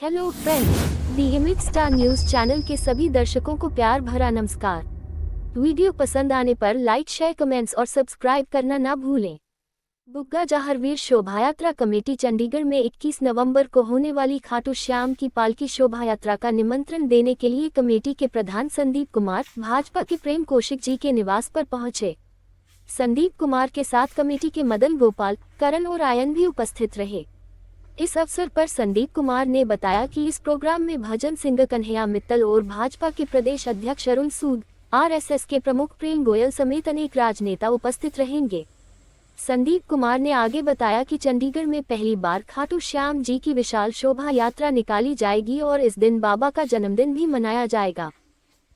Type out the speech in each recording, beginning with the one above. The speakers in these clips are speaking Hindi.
हेलो फ्रेंड्स, दी इमेज स्टार न्यूज चैनल के सभी दर्शकों को प्यार भरा नमस्कार। वीडियो पसंद आने पर लाइक, शेयर, कमेंट्स और सब्सक्राइब करना ना भूलें। गुग्गा जाहरवीर शोभा यात्रा कमेटी चंडीगढ़ में 21 नवंबर को होने वाली खाटू श्याम की पालकी शोभा यात्रा का निमंत्रण देने के लिए कमेटी के प्रधान संदीप कुमार भाजपा के प्रेम कौशिक जी के निवास पर पहुंचे। संदीप कुमार के साथ कमेटी के मदन गोपाल, करण और आयन भी उपस्थित रहे। इस अवसर पर संदीप कुमार ने बताया कि इस प्रोग्राम में भजन सिंह कन्हैया मित्तल और भाजपा के प्रदेश अध्यक्ष अरुण सूद, आरएसएस के प्रमुख प्रेम गोयल समेत अनेक राजनेता उपस्थित रहेंगे। संदीप कुमार ने आगे बताया कि चंडीगढ़ में पहली बार खाटू श्याम जी की विशाल शोभा यात्रा निकाली जाएगी और इस दिन बाबा का जन्मदिन भी मनाया जाएगा।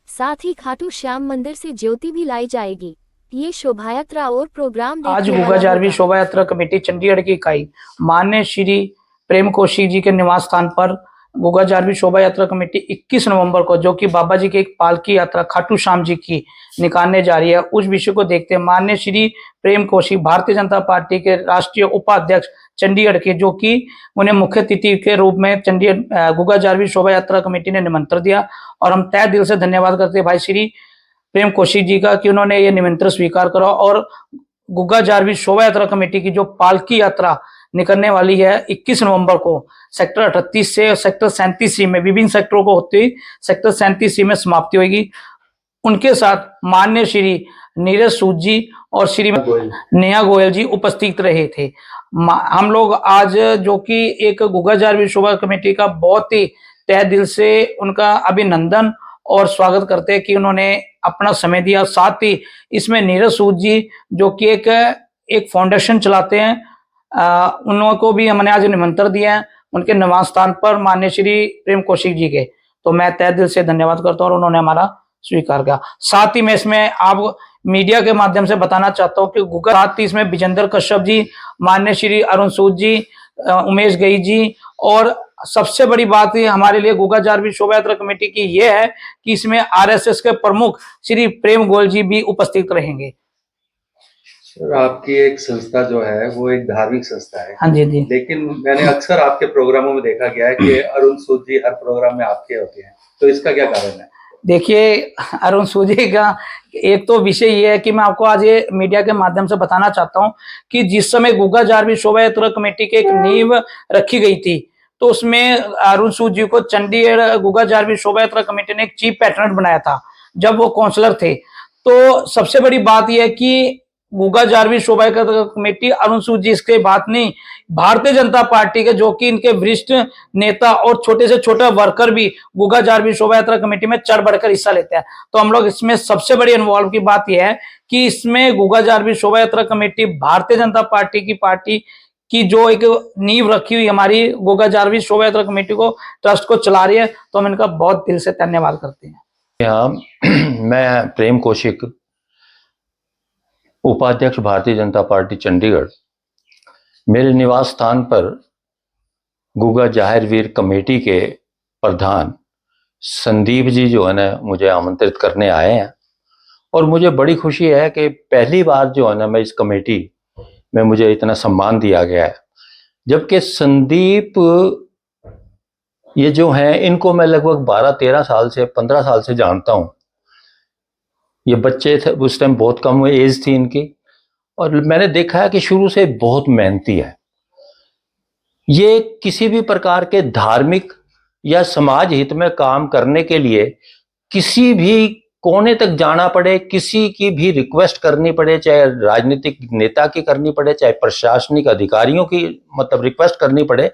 साथ ही खाटू श्याम मंदिर से ज्योति भी लाई जाएगी। ये शोभा यात्रा और प्रोग्राम आज गुग्गा जाहरवीर शोभा यात्रा कमेटी चंडीगढ़ की इकाई माननीय श्री प्रेम कौशिक जी के निवास स्थान पर गुग्गा जाहरवीर शोभा यात्रा कमेटी 21 नवंबर को, जो कि बाबा जी की एक पालकी यात्रा खाटू श्याम जी की निकालने जा रही है, उस विषय को देखते हैं माननीय श्री प्रेम कौशिक भारतीय जनता पार्टी के राष्ट्रीय उपाध्यक्ष चंडीगढ़ के, जो कि उन्हें मुख्य अतिथि के रूप में चंडीगढ़ गुग्गा जाहरवीर शोभा यात्रा कमेटी ने निमंत्रण दिया। और हम तहे दिल से धन्यवाद करते हैं भाई श्री प्रेम कौशिक जी का कि उन्होंने ये निमंत्रण स्वीकार करा और गुग्गा जाहरवीर शोभा यात्रा कमेटी की जो पालकी यात्रा निकलने वाली है 21 नवंबर को सेक्टर 38 से सेक्टर 37 में विभिन्न सेक्टरों को होते हुए सेक्टर 37 में समाप्ति होगी। उनके साथ माननीय श्री नीरज सूद जी और श्री नेहा गोयल जी उपस्थित रहे थे। हम लोग आज जो कि एक गुग्गा जाहरवीर शोभा कमेटी का बहुत ही तहे दिल से उनका अभिनंदन और स्वागत करते हैं कि उन्होंने अपना समय दिया। साथ ही इसमें नीरज सूद जी जो कि एक फाउंडेशन चलाते हैं, उनको भी हमने आज निमंत्रण दिया है उनके निवास स्थान पर माननीय श्री प्रेम कौशिक जी के। तो मैं तहे दिल से धन्यवाद करता हूँ और उन्होंने हमारा स्वीकार किया। साथ ही मैं इसमें आप मीडिया के माध्यम से बताना चाहता हूँ कि गुग्गा, साथ ही इसमें विजेंद्र कश्यप जी, माननीय श्री अरुण सूद जी, उमेश गई जी, और सबसे बड़ी बात है हमारे लिए गुग्गा जाहरवीर शोभा यात्रा कमेटी की यह है कि इसमें आरएसएस के प्रमुख श्री प्रेम गोयल जी भी उपस्थित रहेंगे। आपकी एक संस्था जो है वो एक धार्मिक संस्था है। हाँ जी जी। लेकिन मैंने अक्सर आपके प्रोग्रामों में देखा गया है कि अरुण सूद जी हर प्रोग्राम में आपके होते हैं, तो इसका क्या कारण है? देखिए, अरुण सूद जी का एक तो विषय ये है कि मैं आपको आज ये मीडिया के माध्यम से बताना चाहता हूँ कि जिस समय गुग्गा जाहरवीर शोभा यात्रा कमेटी की एक नींव रखी गई थी, तो उसमें अरुण सूद जी को चंडीगढ़ गुग्गा जाहरवीर शोभा यात्रा कमेटी ने एक चीफ पैट्रन बनाया था जब वो काउंसलर थे। तो सबसे बड़ी बात यह है कि गुग्गा जाहरवीर शोभा यात्रा कमेटी अरुण सूद जी इसके बात नहीं, भारतीय जनता पार्टी के जो कि इनके वरिष्ठ नेता और छोटे से छोटे वर्कर भी गुग्गा जाहरवीर शोभा यात्रा कमेटी में चढ़ बढ़कर हिस्सा लेते हैं। तो हम लोग इसमें सबसे बड़ी इन्वॉल्व की बात यह है कि इसमें गुग्गा जाहरवीर शोभा यात्रा कमेटी भारतीय जनता पार्टी की जो एक नींव रखी हुई हमारी गुग्गा जाहरवीर शोभा यात्रा कमेटी को ट्रस्ट को चला रही है, तो हम इनका बहुत दिल से धन्यवाद करते हैं। यहाँ मैं प्रेम कौशिक, उपाध्यक्ष भारतीय जनता पार्टी चंडीगढ़, मेरे निवास स्थान पर गुग्गा जाहरवीर कमेटी के प्रधान संदीप जी जो है ना मुझे आमंत्रित करने आए हैं। और मुझे बड़ी खुशी है कि पहली बार जो है ना मैं इस कमेटी में मुझे इतना सम्मान दिया गया है, जबकि संदीप ये जो हैं इनको मैं लगभग 12-13 साल से 15 साल से जानता हूँ। ये बच्चे थे उस टाइम, बहुत कम एज थी इनकी, और मैंने देखा है कि शुरू से बहुत मेहनती है। ये किसी भी प्रकार के धार्मिक या समाज हित में काम करने के लिए किसी भी कोने तक जाना पड़े, किसी की भी रिक्वेस्ट करनी पड़े, चाहे राजनीतिक नेता की करनी पड़े, चाहे प्रशासनिक अधिकारियों की रिक्वेस्ट करनी पड़े,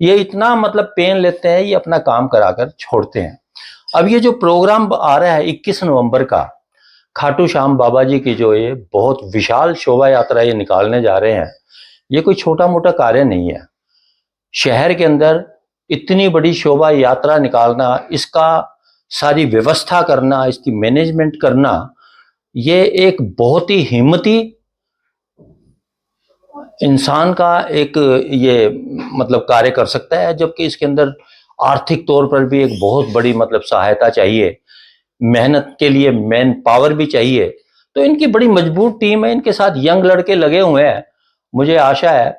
ये इतना पेन लेते हैं, ये अपना काम कराकर छोड़ते हैं। अब ये जो प्रोग्राम आ रहा है 21 नवंबर का, खाटू श्याम बाबा जी की जो ये बहुत विशाल शोभा यात्रा ये निकालने जा रहे हैं, ये कोई छोटा मोटा कार्य नहीं है। शहर के अंदर इतनी बड़ी शोभा यात्रा निकालना, इसका सारी व्यवस्था करना, इसकी मैनेजमेंट करना, ये एक बहुत ही हिम्मती इंसान का एक ये कार्य कर सकता है, जबकि इसके अंदर आर्थिक तौर पर भी एक बहुत बड़ी सहायता चाहिए, मेहनत के लिए मैन पावर भी चाहिए। तो इनकी बड़ी मजबूत टीम है, इनके साथ यंग लड़के लगे हुए हैं। मुझे आशा है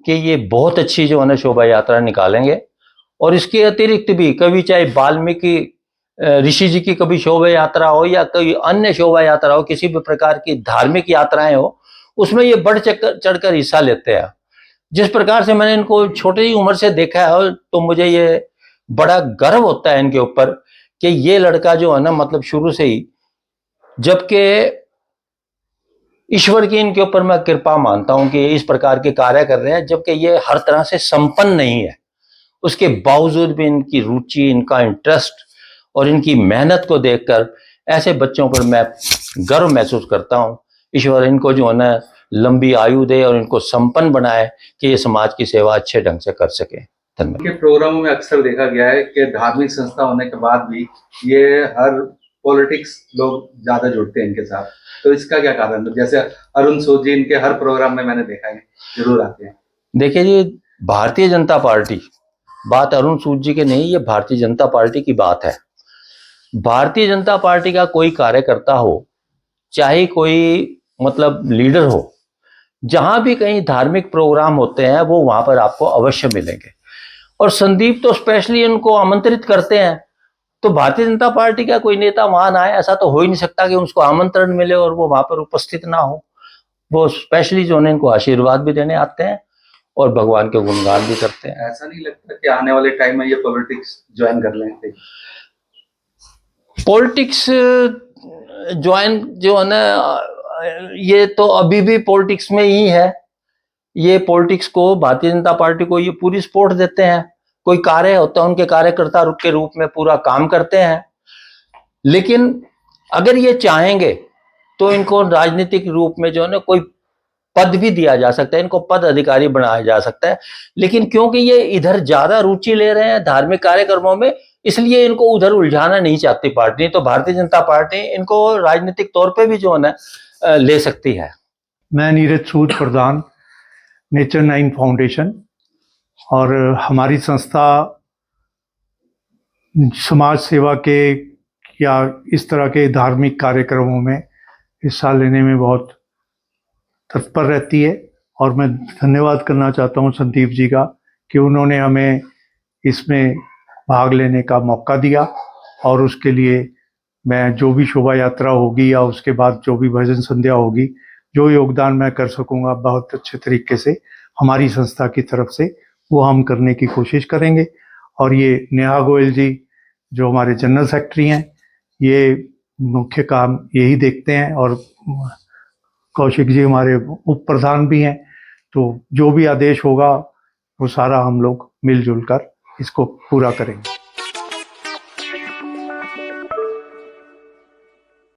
कि ये बहुत अच्छी जो है शोभा यात्रा निकालेंगे और इसके अतिरिक्त भी कभी चाहे वाल्मीकि ऋषि जी की कभी शोभा यात्रा हो या कोई अन्य शोभा यात्रा हो, किसी भी प्रकार की धार्मिक यात्राएं हो, उसमें ये बढ़ चढ़कर हिस्सा लेते हैं। जिस प्रकार से मैंने इनको छोटी ही उम्र से देखा है, तो मुझे ये बड़ा गर्व होता है इनके ऊपर कि ये लड़का जो है ना, मतलब शुरू से ही, जबकि ईश्वर की इनके ऊपर मैं कृपा मानता हूं कि इस प्रकार के कार्य कर रहे हैं, जबकि ये हर तरह से संपन्न नहीं है, उसके बावजूद भी इनकी रुचि, इनका इंटरेस्ट और इनकी मेहनत को देखकर ऐसे बच्चों पर मैं गर्व महसूस करता हूं। ईश्वर इनको जो है ना लंबी आयु दे और इनको संपन्न बनाए कि ये समाज की सेवा अच्छे ढंग से कर सके। धन्यवाद। के प्रोग्रामों में अक्सर देखा गया है कि धार्मिक संस्था होने के बाद भी ये हर पॉलिटिक्स लोग ज्यादा जुड़ते हैं इनके साथ, तो इसका क्या कारण है? जैसे अरुण सूद जी, इनके हर प्रोग्राम में मैंने देखा है जरूर आते हैं। देखिए जी, भारतीय जनता पार्टी, बात अरुण सूद जी के नहीं, ये भारतीय जनता पार्टी की बात है। भारतीय जनता पार्टी का कोई कार्यकर्ता हो, चाहे कोई मतलब लीडर हो, जहां भी कहीं धार्मिक प्रोग्राम होते हैं वो वहां पर आपको अवश्य मिलेंगे। और संदीप तो स्पेशली उनको आमंत्रित करते हैं, तो भारतीय जनता पार्टी का कोई नेता वहां ना आए ऐसा तो हो ही नहीं सकता कि उसको आमंत्रण मिले और वो वहां पर उपस्थित ना हो। वो स्पेशली जो है इनको आशीर्वाद भी देने आते हैं और भगवान के गुणगान भी करते हैं। ऐसा नहीं लगता कि आने वाले टाइम में ये पॉलिटिक्स ज्वाइन कर लेंगे? पॉलिटिक्स ज्वाइन जो है ना, ये तो अभी भी पॉलिटिक्स में ही है। ये पॉलिटिक्स को, भारतीय जनता पार्टी को ये पूरी सपोर्ट देते हैं। कोई कार्य होता है उनके कार्यकर्ता के रूप में पूरा काम करते हैं। लेकिन अगर ये चाहेंगे तो इनको राजनीतिक रूप में जो है ना कोई पद भी दिया जा सकता है, इनको पद अधिकारी बनाया जा सकता है। लेकिन क्योंकि ये इधर ज्यादा रुचि ले रहे हैं धार्मिक कार्यक्रमों में, इसलिए इनको उधर उलझाना नहीं चाहती पार्टी। तो भारतीय जनता पार्टी इनको राजनीतिक तौर पे भी जो है ना ले सकती है। मैं नीरज सूद, प्रधान नेचर 9 फाउंडेशन, और हमारी संस्था समाज सेवा के या इस तरह के धार्मिक कार्यक्रमों में हिस्सा लेने में बहुत तत्पर रहती है। और मैं धन्यवाद करना चाहता हूं संदीप जी का कि उन्होंने हमें इसमें भाग लेने का मौका दिया, और उसके लिए मैं जो भी शोभा यात्रा होगी या उसके बाद जो भी भजन संध्या होगी, जो योगदान मैं कर सकूंगा बहुत अच्छे तरीके से हमारी संस्था की तरफ से, वो हम करने की कोशिश करेंगे। और ये नेहा गोयल जी जो हमारे जनरल सेक्रेटरी हैं, ये मुख्य काम यही देखते हैं, और कौशिक जी हमारे उप प्रधान भी हैं। तो जो भी आदेश होगा वो सारा हम लोग मिलजुल कर इसको पूरा करेंगे।